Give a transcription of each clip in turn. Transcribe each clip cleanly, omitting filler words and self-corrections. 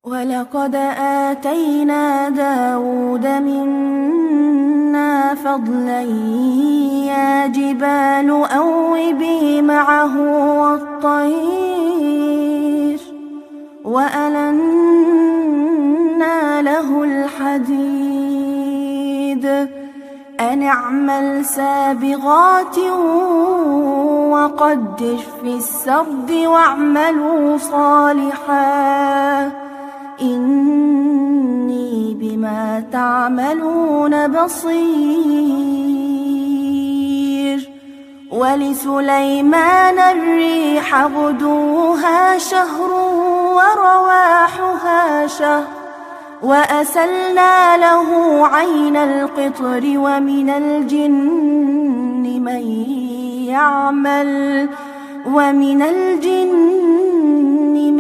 ولقد آتينا داود منا فضلا يا جبال أوبي معه والطير وألنا له الحديد أن اعمل سابغات وقدر في السرد واعملوا صالحا إني بما تعملون بصير. ولسليمان الريح غدوها شهر ورواحها شهر وأسلنا له عين القطر ومن الجن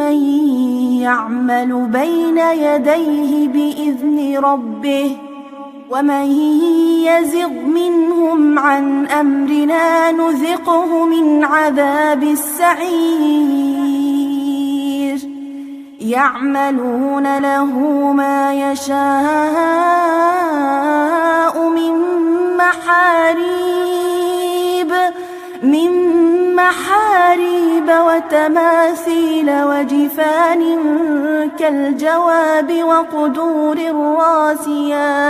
من يعمل بين يديه بإذن ربه ومن يزغ منهم عن أمرنا نذقه من عذاب السعير. يعملون له ما يشاء من محاريب وتماثيل وجفان كالجواب وقدور الراسيات.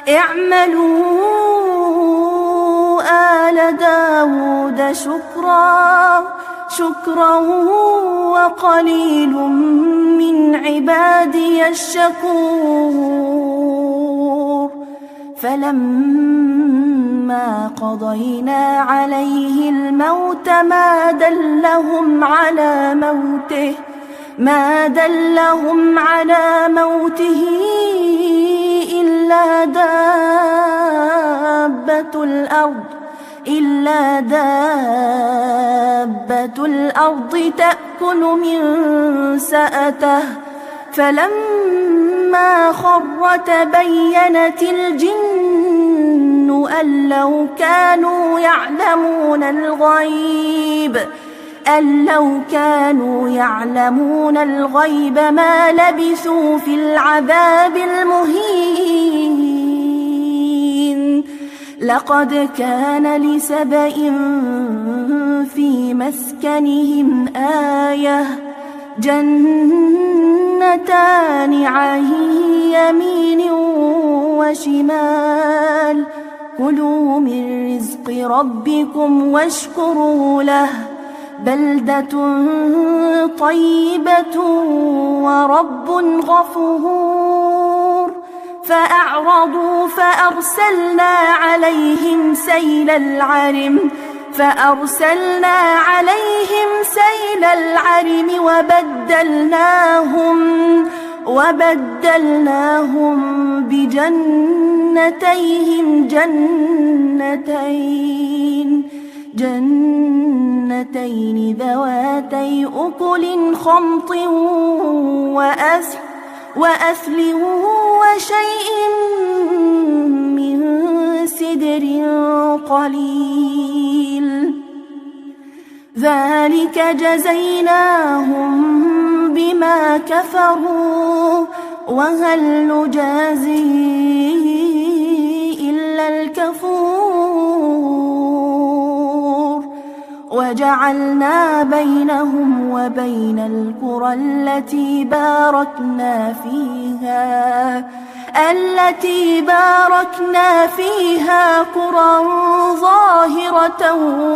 اعملوا آل داود شكرا وقليل من عبادي الشكور. فلما قضينا عليه الموت ما دلهم على موته إلا دابة الأرض تأكل من سأته. فلما خر تبينت الجن أن لو كانوا يعلمون الغيب ما لبثوا في العذاب المهين. لقد كان لسبإ في مسكنهم آية جنتان عن يمين وشمال كلوا من رزق ربكم واشكروا له بلدة طيبة ورب غفور. فأعرضوا فأرسلنا عليهم سيل العرم وبدلناهم بجنتيهم جنتين ذواتي أكل خمط وأثل وشيء من سدر قليل. ذلك جزيناهم بما كفروا وهل نجازي إلا الكفور. وجعلنا بينهم وبين القرى التي باركنا فيها قرى ظاهرة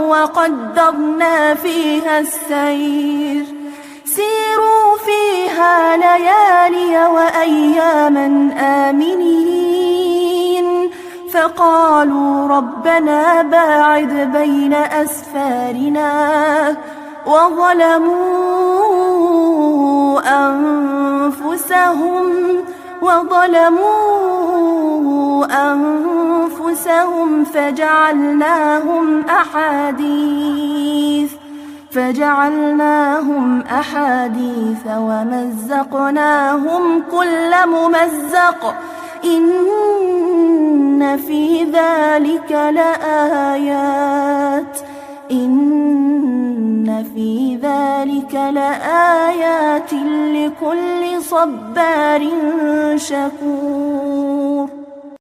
وقدرنا فيها السير. سيروا فيها ليالي وأياما آمنين. فقالوا ربنا باعد بين أسفارنا وظلموا أنفسهم فجعلناهم أحاديث ومزقناهم كل ممزق إن في ذلك لآيات إن إن في ذلك لآيات لكل صبار شكور.